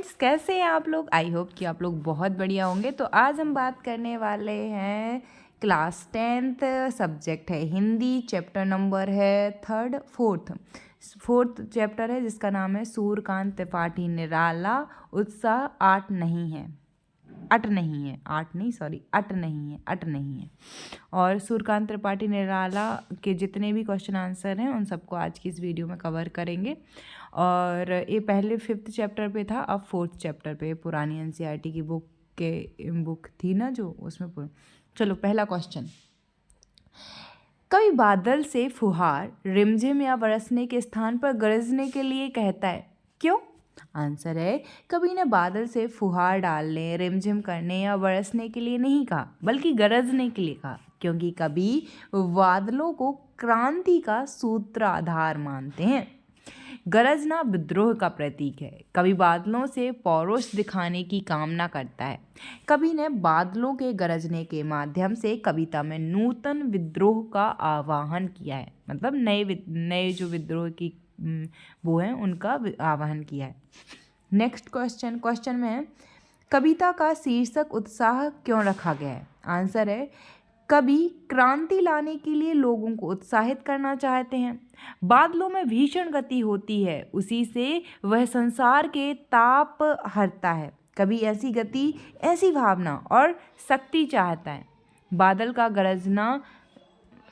Students, कैसे हैं आप लोग? आई होप कि आप लोग बहुत बढ़िया होंगे। तो आज हम बात करने वाले हैं क्लास 10th, सब्जेक्ट है हिंदी, चैप्टर नंबर है फोर्थ चैप्टर है जिसका नाम है सूर्यकांत त्रिपाठी निराला उत्साह अट नहीं है। और सूर्यकांत त्रिपाठी निराला के जितने भी क्वेश्चन आंसर हैं उन सबको आज की इस वीडियो में कवर करेंगे। और ये पहले 5th चैप्टर पे था, अब 4th चैप्टर पे। पुरानी एनसीईआरटी की बुक थी ना जो, उसमें चलो पहला क्वेश्चन। कभी बादल से फुहार रिमझिम या बरसने के स्थान पर गरजने के लिए कहता है, क्यों? आंसर है, कभी ने बादल से फुहार डालने, रिमझिम करने या बरसने के लिए नहीं कहा, बल्कि गरजने के लिए कहा, क्योंकि कभी बादलों को क्रांति का सूत्राधार मानते हैं। गरजना विद्रोह का प्रतीक है। कभी बादलों से पौरुष दिखाने की कामना करता है। कभी ने बादलों के गरजने के माध्यम से कविता में नूतन विद्रोह का आवाहन किया है, मतलब नए जो विद्रोह की वो है उनका आवाहन किया है। नेक्स्ट क्वेश्चन में है, कविता का शीर्षक उत्साह क्यों रखा गया है? आंसर है, कवि क्रांति लाने के लिए लोगों को उत्साहित करना चाहते हैं। बादलों में भीषण गति होती है, उसी से वह संसार के ताप हरता है। कभी ऐसी गति, ऐसी भावना और शक्ति चाहता है। बादल का गरजना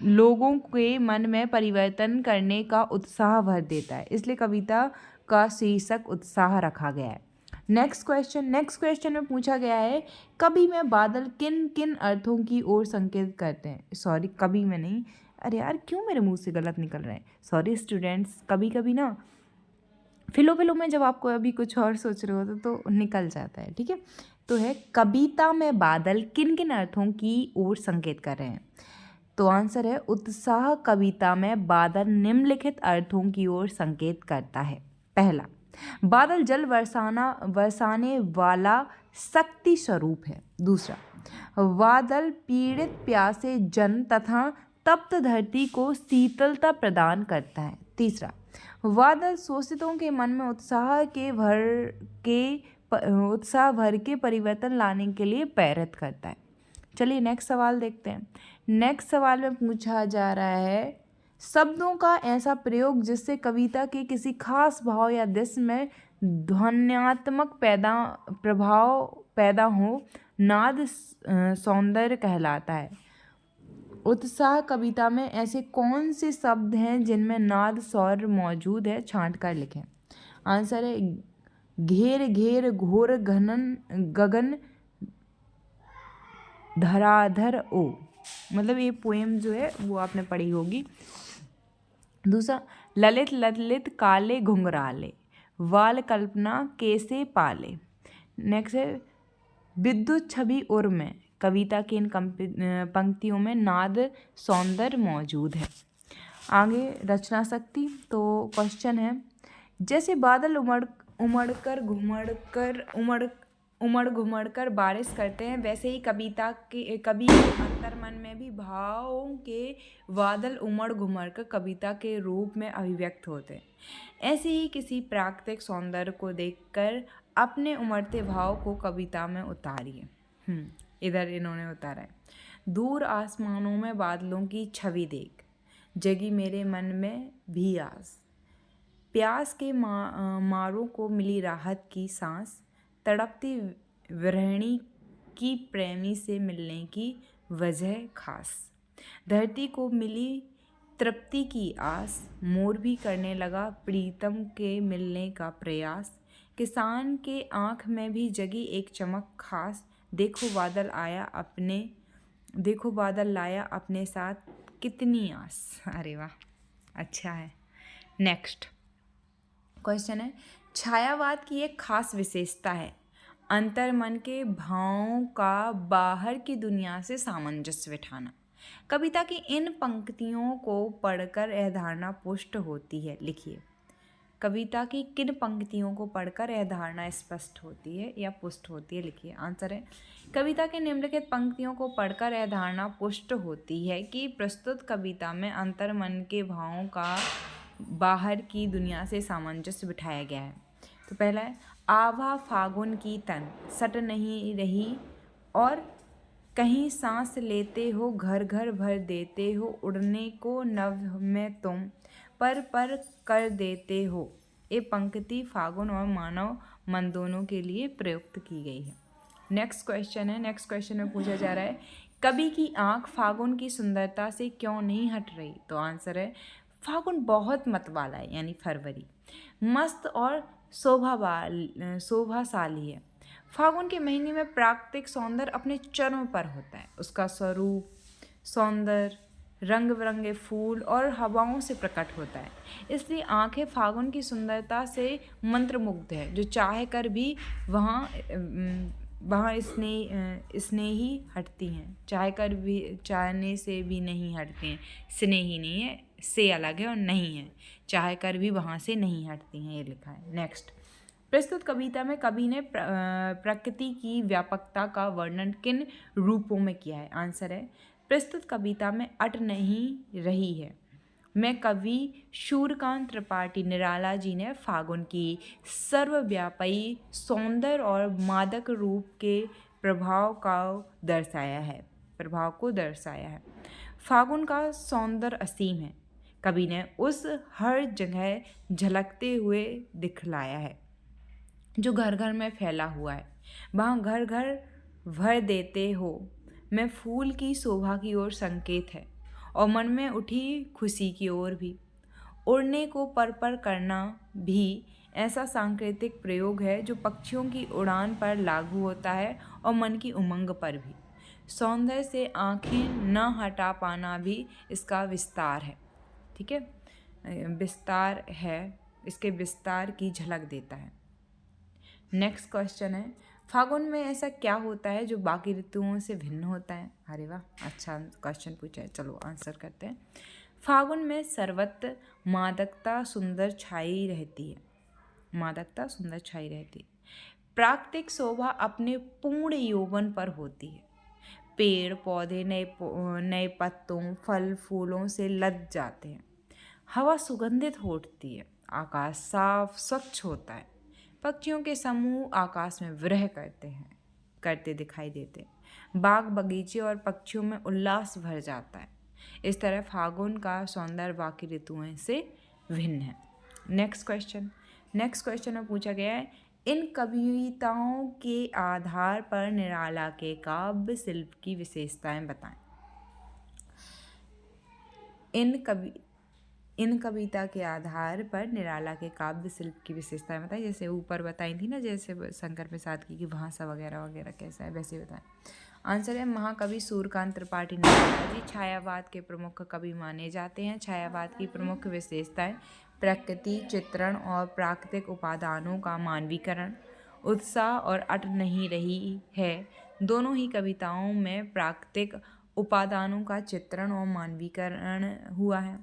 लोगों के मन में परिवर्तन करने का उत्साह भर देता है, इसलिए कविता का शीर्षक उत्साह रखा गया है। नेक्स्ट क्वेश्चन में पूछा गया है, कवि में बादल किन किन अर्थों की ओर संकेत करते हैं? सॉरी, कवि में नहीं, अरे यार क्यों मेरे मुंह से गलत निकल रहा है, सॉरी स्टूडेंट्स। कभी ना फिलो में जब आपको अभी कुछ और सोच रहे हो तो निकल जाता है, ठीक है। तो है, कविता में बादल किन किन अर्थों की ओर संकेत कर रहे हैं? तो आंसर है, उत्साह कविता में बादल निम्नलिखित अर्थों की ओर संकेत करता है। पहला, बादल जल बरसाने वाला शक्ति स्वरूप है। दूसरा, बादल पीड़ित प्यासे जन तथा तप्त धरती को शीतलता प्रदान करता है। तीसरा, बादल शोषितों के मन में उत्साह भर के परिवर्तन लाने के लिए प्रेरित करता है। चलिए नेक्स्ट सवाल देखते हैं। नेक्स्ट सवाल में पूछा जा रहा है, शब्दों का ऐसा प्रयोग जिससे कविता के किसी खास भाव या दृश्य में ध्वन्यात्मक प्रभाव पैदा हो, नाद सौंदर्य कहलाता है। उत्साह कविता में ऐसे कौन से शब्द हैं जिनमें नाद स्वर मौजूद है? छांट कर लिखें। आंसर है, घेर घेर घोर गगन धराधर ओ, मतलब ये पोएम जो है वो आपने पढ़ी होगी। दूसरा, ललित ललित काले घुंघराले, वाल कल्पना कैसे पाले। नेक्स्ट है, विद्युत छवि उर में, कविता के इन पंक्तियों में नाद सौंदर्य मौजूद है। आगे रचना शक्ति। तो क्वेश्चन है, जैसे बादल उमड़ घुमड़ कर बारिश करते हैं, वैसे ही कवि के अंतर्मन में भी भावों के बादल उमड़ घुमड़ कर कविता के रूप में अभिव्यक्त होते हैं। ऐसे ही किसी प्राकृतिक सौंदर्य को देखकर अपने उमड़ते भाव को कविता में उतारिए। इधर इन्होंने उतारा है, दूर आसमानों में बादलों की छवि देख, जगी मेरे मन में भी आस, प्यास के मारों को मिली राहत की सांस, तड़पती विरहिणी की प्रेमी से मिलने की वजह खास, धरती को मिली तृप्ति की आस, मोर भी करने लगा प्रीतम के मिलने का प्रयास, किसान के आँख में भी जगी एक चमक खास, देखो बादल लाया अपने साथ कितनी आस। अरे वाह, अच्छा है। नेक्स्ट क्वेश्चन है, छायावाद की एक खास विशेषता है अंतर्मन के भावों का बाहर की दुनिया से सामंजस्य बिठाना। कविता की इन पंक्तियों को पढ़कर यह धारणा पुष्ट होती है। लिखिए, कविता की किन पंक्तियों को पढ़कर यह धारणा स्पष्ट होती है या पुष्ट होती है? लिखिए, आंसर है, कविता के निम्नलिखित पंक्तियों को पढ़कर यह धारणा पुष्ट होती है कि प्रस्तुत कविता में अंतर्मन के भावों का बाहर की दुनिया से सामंजस्य बिठाया गया है। तो पहला है, आभा फागुन की तन सट नहीं रही, और कहीं सांस लेते हो घर घर भर देते हो, उड़ने को नभ में तुम पर कर देते हो। ये पंक्ति फागुन और मानव मन दोनों के लिए प्रयुक्त की गई है। नेक्स्ट क्वेश्चन में पूछा जा रहा है, कवि की आंख फागुन की सुंदरता से क्यों नहीं हट रही? तो आंसर है, फागुन बहुत मतवाला है, यानी फरवरी, मस्त और शोभाशाली है। फागुन के महीने में प्राकृतिक सौंदर्य अपने चरम पर होता है। उसका स्वरूप, सौंदर्य, रंग बिरंगे फूल और हवाओं से प्रकट होता है। इसलिए आंखें फागुन की सुंदरता से मंत्रमुग्ध है, जो चाह कर भी वहाँ स्नेही हटती हैं, चाह कर भी, चाहने से भी नहीं हटती हैं। स्नेही नहीं है, से अलग है, और नहीं है, चाह कर भी वहाँ से नहीं हटती हैं, ये लिखा है। नेक्स्ट, प्रस्तुत कविता में कवि ने प्रकृति की व्यापकता का वर्णन किन रूपों में किया है? आंसर है, प्रस्तुत कविता में अट नहीं रही है मैं कवि सूर्यकांत त्रिपाठी निराला जी ने फागुन की सर्वव्यापी सौंदर्य और मादक रूप के प्रभाव को दर्शाया है। फागुन का सौंदर्य असीम है, कवि ने उस हर जगह झलकते हुए दिखलाया है, जो घर घर में फैला हुआ है। वहाँ घर घर भर देते हो मैं फूल की शोभा की ओर संकेत है, और मन में उठी खुशी की ओर भी। उड़ने को पर करना भी ऐसा सांकेतिक प्रयोग है जो पक्षियों की उड़ान पर लागू होता है और मन की उमंग पर भी। सौंदर्य से आंखें न हटा पाना भी इसका विस्तार है। ठीक है, विस्तार है, इसके विस्तार की झलक देता है। नेक्स्ट क्वेश्चन है, फागुन में ऐसा क्या होता है जो बाकी ऋतुओं से भिन्न होता है? अरे वाह, अच्छा क्वेश्चन पूछा है, चलो आंसर करते हैं। फागुन में सर्वत्र मादकता सुंदर छाई रहती है। प्राकृतिक शोभा अपने पूर्ण यौवन पर होती है। पेड़ पौधे नए पत्तों, फल फूलों से लद जाते हैं। हवा सुगंधित होती है। आकाश साफ स्वच्छ होता है। पक्षियों के समूह आकाश में विरह करते दिखाई देते हैं। बाग बगीचे और पक्षियों में उल्लास भर जाता है। इस तरह फागुन का सौंदर्य बाकी ऋतुओं से भिन्न है। नेक्स्ट क्वेश्चन में पूछा गया है, इन कविताओं के आधार पर निराला के काव्य शिल्प की विशेषताएं बताएं। इन कविता के आधार पर निराला के काव्य शिल्प की विशेषताएं बताएं। जैसे ऊपर बताई थी ना, जैसे शंकर प्रसाद की भाषा वगैरह वगैरह कैसा है, वैसे बताएं। आंसर है, महाकवि सूर्यकांत त्रिपाठी निराला जी छायावाद के प्रमुख कवि माने जाते हैं। छायावाद की प्रमुख विशेषताएं प्रकृति चित्रण और प्राकृतिक उपादानों का मानवीकरण, उत्साह और अट नहीं रही है। दोनों ही कविताओं में प्राकृतिक उपादानों का चित्रण और मानवीकरण हुआ है।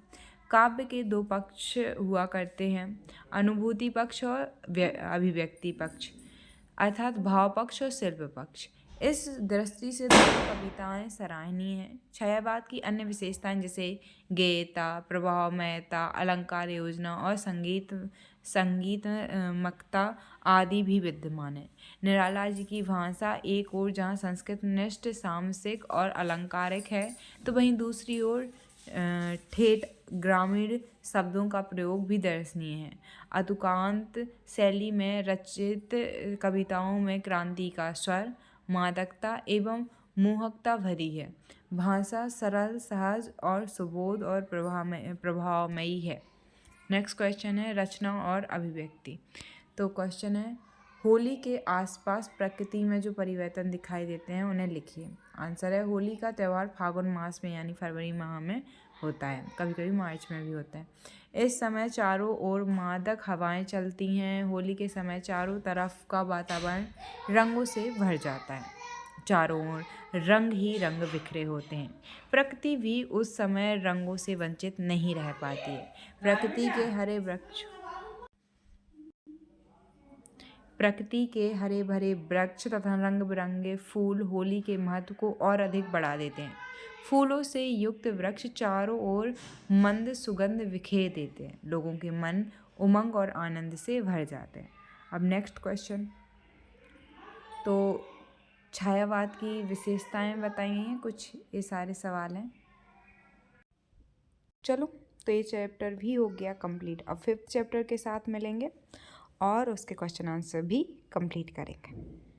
काव्य के दो पक्ष हुआ करते हैं, अनुभूति पक्ष और अभिव्यक्ति पक्ष, अर्थात भाव पक्ष और शिल्प पक्ष। इस दृष्टि से दोनों कविताएं सराहनीय हैं। छायावाद की अन्य विशेषताएं जैसे गेयता, प्रभावमयता, अलंकार योजना और संगीतमकता आदि भी विद्यमान है। निराला जी की भाषा एक ओर जहाँ संस्कृत निष्ठ सामसिक और अलंकारिक है, तो वहीं दूसरी ओर ठेठ ग्रामीण शब्दों का प्रयोग भी दर्शनीय है। अतुकांत शैली में रचित कविताओं में क्रांति का स्वर, मादकता एवं मोहकता भरी है। भाषा सरल, सहज और सुबोध और प्रभावमयी है। नेक्स्ट क्वेश्चन है, रचना और अभिव्यक्ति। तो क्वेश्चन है, होली के आसपास प्रकृति में जो परिवर्तन दिखाई देते हैं उन्हें लिखिए। आंसर है, होली का त्यौहार फागुन मास में यानी फरवरी माह में होता है, कभी कभी मार्च में भी होता है। इस समय चारों ओर मादक हवाएं चलती हैं। होली के समय चारों तरफ का वातावरण रंगों से भर जाता है। चारों ओर रंग ही रंग बिखरे होते हैं। प्रकृति भी उस समय रंगों से वंचित नहीं रह पाती है। प्रकृति के हरे भरे वृक्ष तथा रंग बिरंगे फूल होली के महत्व को और अधिक बढ़ा देते हैं। फूलों से युक्त वृक्ष चारों ओर मंद सुगंध बिखेर देते हैं। लोगों के मन उमंग और आनंद से भर जाते हैं। अब नेक्स्ट क्वेश्चन, तो छायावाद की विशेषताएं बताई गई हैं कुछ, ये सारे सवाल हैं। चलो, तो ये चैप्टर भी हो गया कंप्लीट। अब 5th चैप्टर के साथ मिलेंगे और उसके क्वेश्चन आंसर भी कंप्लीट करेंगे।